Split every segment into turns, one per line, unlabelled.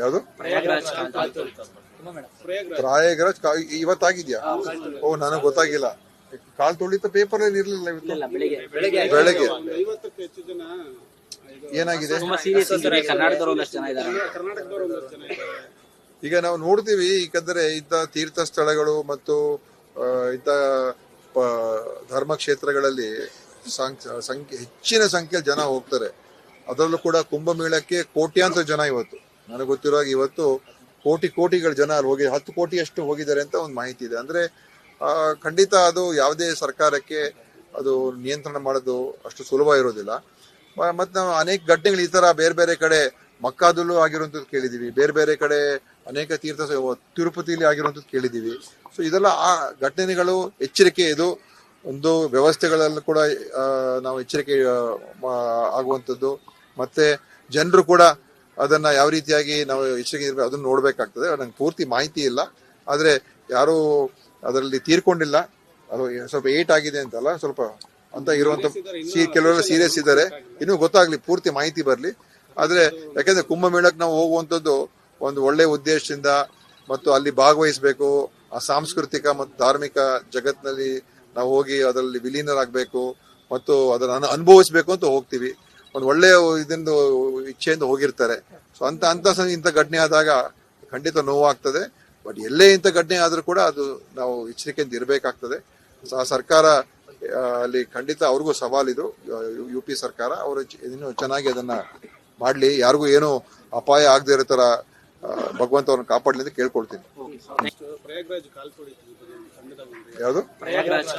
ಯಾವುದು ಪ್ರಯಾಗ್ರಾಜ್ ಇವತ್ತಾಗಿದ್ಯಾ? ಓ, ನನಗೆ ಗೊತ್ತಾಗಿಲ್ಲ. ಕಾಲ್ ತೊಳಿತ ಪೇಪರ್ ಅಲ್ಲಿ ಇರ್ಲಿಲ್ಲ ಬೆಳಗ್ಗೆ. ಏನಾಗಿದೆ ಈಗ ನಾವು ನೋಡ್ತೀವಿ. ಯಾಕಂದ್ರೆ ಇಂಥ ತೀರ್ಥ ಸ್ಥಳಗಳು ಮತ್ತು ಇಂಥ ಧರ್ಮಕ್ಷೇತ್ರಗಳಲ್ಲಿ ಹೆಚ್ಚಿನ ಸಂಖ್ಯೆಯಲ್ಲಿ ಜನ ಹೋಗ್ತಾರೆ. ಅದರಲ್ಲೂ ಕೂಡ ಕುಂಭಮೇಳಕ್ಕೆ ಕೋಟ್ಯಾಂತರ ಜನ ಇವತ್ತು ನನಗೆ ಗೊತ್ತಿರೋ ಇವತ್ತು ಕೋಟಿಗಳ ಜನ ಅಲ್ಲಿ ಹೋಗಿ 10 ಕೋಟಿಯಷ್ಟು ಹೋಗಿದ್ದಾರೆ ಅಂತ ಒಂದು ಮಾಹಿತಿ ಇದೆ. ಅಂದ್ರೆ ಖಂಡಿತ ಅದು ಯಾವುದೇ ಸರ್ಕಾರಕ್ಕೆ ಅದು ನಿಯಂತ್ರಣ ಮಾಡೋದು ಅಷ್ಟು ಸುಲಭ ಇರೋದಿಲ್ಲ. ಮತ್ತೆ ನಾವು ಅನೇಕ ಘಟನೆಗಳು ಈ ತರ ಬೇರೆ ಬೇರೆ ಕಡೆ ಮಕ್ಕಾದಲ್ಲೂ ಆಗಿರುವಂಥದ್ದು ಕೇಳಿದೀವಿ, ಬೇರೆ ಬೇರೆ ಕಡೆ ಅನೇಕ ತೀರ್ಥ ತಿರುಪತಿಲಿ ಆಗಿರುವಂಥದ್ದು ಕೇಳಿದೀವಿ. ಸೊ ಇದೆಲ್ಲ ಆ ಘಟನೆಗಳು ಎಚ್ಚರಿಕೆ. ಇದು ಒಂದು ವ್ಯವಸ್ಥೆಗಳಲ್ಲೂ ಕೂಡ ನಾವು ಎಚ್ಚರಿಕೆ ಆಗುವಂಥದ್ದು. ಮತ್ತೆ ಜನರು ಕೂಡ ಅದನ್ನ ಯಾವ ರೀತಿಯಾಗಿ ನಾವು ಎಚ್ಚರಿಕೆ ಇರಬೇಕು ಅದನ್ನ ನೋಡ್ಬೇಕಾಗ್ತದೆ. ನಂಗೆ ಪೂರ್ತಿ ಮಾಹಿತಿ ಇಲ್ಲ, ಆದ್ರೆ ಯಾರು ಅದರಲ್ಲಿ ತೀರ್ಕೊಂಡಿಲ್ಲ. ಅದು ಸ್ವಲ್ಪ ಏಟ್ ಆಗಿದೆ ಅಂತಲ್ಲ, ಸ್ವಲ್ಪ ಅಂತ ಇರುವಂತ ಕೆಲವೆಲ್ಲ ಸೀರಿಯಸ್ ಇದ್ದಾರೆ. ಇನ್ನೂ ಗೊತ್ತಾಗ್ಲಿ, ಪೂರ್ತಿ ಮಾಹಿತಿ ಬರ್ಲಿ. ಆದ್ರೆ ಯಾಕಂದ್ರೆ ಕುಂಭಮೇಳಕ್ಕೆ ನಾವು ಹೋಗುವಂಥದ್ದು ಒಂದು ಒಳ್ಳೆ ಉದ್ದೇಶದಿಂದ ಮತ್ತು ಅಲ್ಲಿ ಭಾಗವಹಿಸಬೇಕು, ಆ ಸಾಂಸ್ಕೃತಿಕ ಮತ್ತು ಧಾರ್ಮಿಕ ಜಗತ್ತಿನಲ್ಲಿ ನಾವು ಹೋಗಿ ಅದರಲ್ಲಿ ವಿಲೀನರಾಗಬೇಕು ಮತ್ತು ಅದನ್ನು ಅನುಭವಿಸ್ಬೇಕು ಅಂತ ಹೋಗ್ತೀವಿ. ಒಂದು ಒಳ್ಳೆ ಇದರಿಂದ ಇಚ್ಛೆಯಿಂದ ಹೋಗಿರ್ತಾರೆ. ಸೊ ಇಂಥ ಘಟನೆ ಆದಾಗ ಖಂಡಿತ ನೋವಾಗ್ತದೆ. ಬಟ್ ಎಲ್ಲೇ ಇಂಥ ಘಟನೆ ಆದ್ರೂ ಕೂಡ ಅದು ನಾವು ಎಚ್ಚರಿಕೆಯಿಂದ ಇರಬೇಕಾಗ್ತದೆ. ಸರ್ಕಾರ ಅಲ್ಲಿ ಖಂಡಿತ ಅವ್ರಿಗೂ ಸವಾಲಿದು. UP ಸರ್ಕಾರ ಅವರು ಇನ್ನೂ ಚೆನ್ನಾಗಿ ಅದನ್ನ ಮಾಡ್ಲಿ, ಯಾರಿಗೂ ಏನು ಅಪಾಯ ಆಗದೆ ಇರೋ ತರ ಭಗವಂತ ಅವ್ರನ್ನ ಕಾಪಾಡ್ಲಿ ಅಂತ ಕೇಳ್ಕೊಳ್ತೀನಿ. ಯಾವುದು ಪ್ರಯಾಗ್ರಾಜ್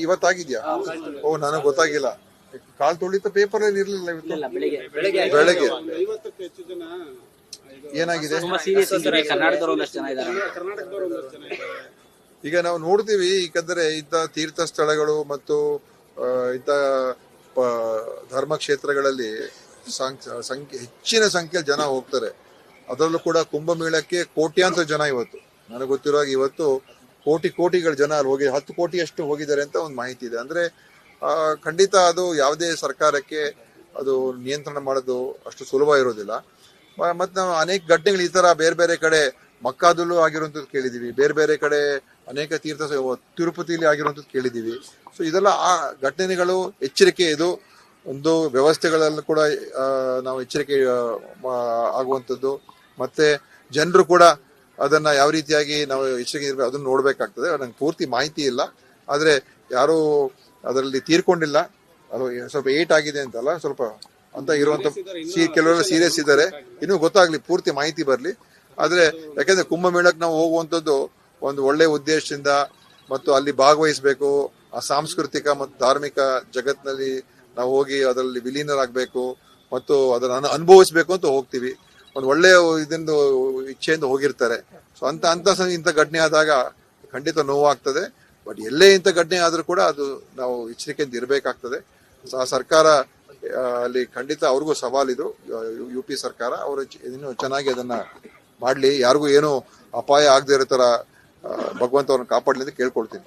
ಇವತ್ತಾಗಿದ್ಯಾ? ಓ, ನನಗೆ ಗೊತ್ತಾಗಿಲ್ಲ. ಕಾಲ್ ತೊಳಿತ ಪೇಪರ್ ಅಲ್ಲಿ ಇರ್ಲಿಲ್ಲ ಬೆಳಗ್ಗೆ. ಏನಾಗಿದೆ ಈಗ ನಾವು ನೋಡ್ತೀವಿ. ಯಾಕಂದ್ರೆ ಇಂಥ ತೀರ್ಥ ಸ್ಥಳಗಳು ಮತ್ತು ಇಂಥ ಧರ್ಮಕ್ಷೇತ್ರಗಳಲ್ಲಿ ಹೆಚ್ಚಿನ ಸಂಖ್ಯೆಯಲ್ಲಿ ಜನ ಹೋಗ್ತಾರೆ. ಅದರಲ್ಲೂ ಕೂಡ ಕುಂಭಮೇಳಕ್ಕೆ ಕೋಟ್ಯಾಂತರ ಜನ ಇವತ್ತು ನನಗೆ ಗೊತ್ತಿರೋ ಇವತ್ತು ಕೋಟಿಗಳ ಜನ ಅಲ್ಲಿ ಹೋಗಿ 10 ಕೋಟಿಯಷ್ಟು ಹೋಗಿದ್ದಾರೆ ಅಂತ ಒಂದು ಮಾಹಿತಿ ಇದೆ. ಅಂದ್ರೆ ಖಂಡಿತ ಅದು ಯಾವುದೇ ಸರ್ಕಾರಕ್ಕೆ ಅದು ನಿಯಂತ್ರಣ ಮಾಡೋದು ಅಷ್ಟು ಸುಲಭ ಇರೋದಿಲ್ಲ. ಮತ್ತೆ ನಾವು ಅನೇಕ ಘಟನೆಗಳು ಈ ತರ ಬೇರೆ ಬೇರೆ ಕಡೆ ಮಕ್ಕಾದಲ್ಲೂ ಆಗಿರುವಂಥದ್ದು ಕೇಳಿದೀವಿ, ಬೇರೆ ಬೇರೆ ಕಡೆ ಅನೇಕ ತೀರ್ಥ ತಿರುಪತಿಲಿ ಆಗಿರುವಂಥದ್ದು ಕೇಳಿದೀವಿ. ಸೊ ಇದೆಲ್ಲ ಆ ಘಟನೆಗಳು ಎಚ್ಚರಿಕೆ. ಇದು ಒಂದು ವ್ಯವಸ್ಥೆಗಳಲ್ಲೂ ಕೂಡ ನಾವು ಎಚ್ಚರಿಕೆ ಆಗುವಂಥದ್ದು. ಮತ್ತೆ ಜನರು ಕೂಡ ಅದನ್ನ ಯಾವ ರೀತಿಯಾಗಿ ನಾವು ಎಚ್ಚರಿಕೆ ಇರಬೇಕು ಅದನ್ನ ನೋಡ್ಬೇಕಾಗ್ತದೆ. ನಂಗೆ ಪೂರ್ತಿ ಮಾಹಿತಿ ಇಲ್ಲ, ಆದ್ರೆ ಯಾರು ಅದರಲ್ಲಿ ತೀರ್ಕೊಂಡಿಲ್ಲ. ಅದು ಸ್ವಲ್ಪ ಏಟ್ ಆಗಿದೆ ಅಂತಲ್ಲ, ಸ್ವಲ್ಪ ಅಂತ ಇರುವಂತ ಕೆಲವೆಲ್ಲ ಸೀರಿಯಸ್ ಇದ್ದಾರೆ. ಇನ್ನೂ ಗೊತ್ತಾಗ್ಲಿ, ಪೂರ್ತಿ ಮಾಹಿತಿ ಬರ್ಲಿ. ಆದ್ರೆ ಯಾಕಂದ್ರೆ ಕುಂಭಮೇಳಕ್ಕೆ ನಾವು ಹೋಗುವಂಥದ್ದು ಒಂದು ಒಳ್ಳೆ ಉದ್ದೇಶದಿಂದ ಮತ್ತು ಅಲ್ಲಿ ಭಾಗವಹಿಸಬೇಕು, ಆ ಸಾಂಸ್ಕೃತಿಕ ಮತ್ತು ಧಾರ್ಮಿಕ ಜಗತ್ತಿನಲ್ಲಿ ನಾವು ಹೋಗಿ ಅದರಲ್ಲಿ ವಿಲೀನರಾಗಬೇಕು ಮತ್ತು ಅದನ್ನು ಅನುಭವಿಸ್ಬೇಕು ಅಂತ ಹೋಗ್ತೀವಿ. ಒಂದು ಒಳ್ಳೆ ಇದರಿಂದ ಇಚ್ಛೆಯಿಂದ ಹೋಗಿರ್ತಾರೆ. ಸೊ ಇಂಥ ಘಟನೆ ಆದಾಗ ಖಂಡಿತ ನೋವಾಗ್ತದೆ. ಬಟ್ ಎಲ್ಲೇ ಇಂಥ ಘಟನೆ ಆದ್ರೂ ಕೂಡ ಅದು ನಾವು ಎಚ್ಚರಿಕೆಯಿಂದ ಇರಬೇಕಾಗ್ತದೆ. ಸರ್ಕಾರ ಅಲ್ಲಿ ಖಂಡಿತ ಅವ್ರಿಗೂ ಸವಾಲಿದು. UP ಸರ್ಕಾರ ಅವರು ಇನ್ನೂ ಚೆನ್ನಾಗಿ ಅದನ್ನ ಮಾಡ್ಲಿ, ಯಾರಿಗೂ ಏನು ಅಪಾಯ ಆಗದೆ ಇರೋ ತರ ಭಗವಂತ ಅವ್ರನ್ನ ಕಾಪಾಡ್ಲಿ ಅಂತ ಕೇಳ್ಕೊಳ್ತೀನಿ.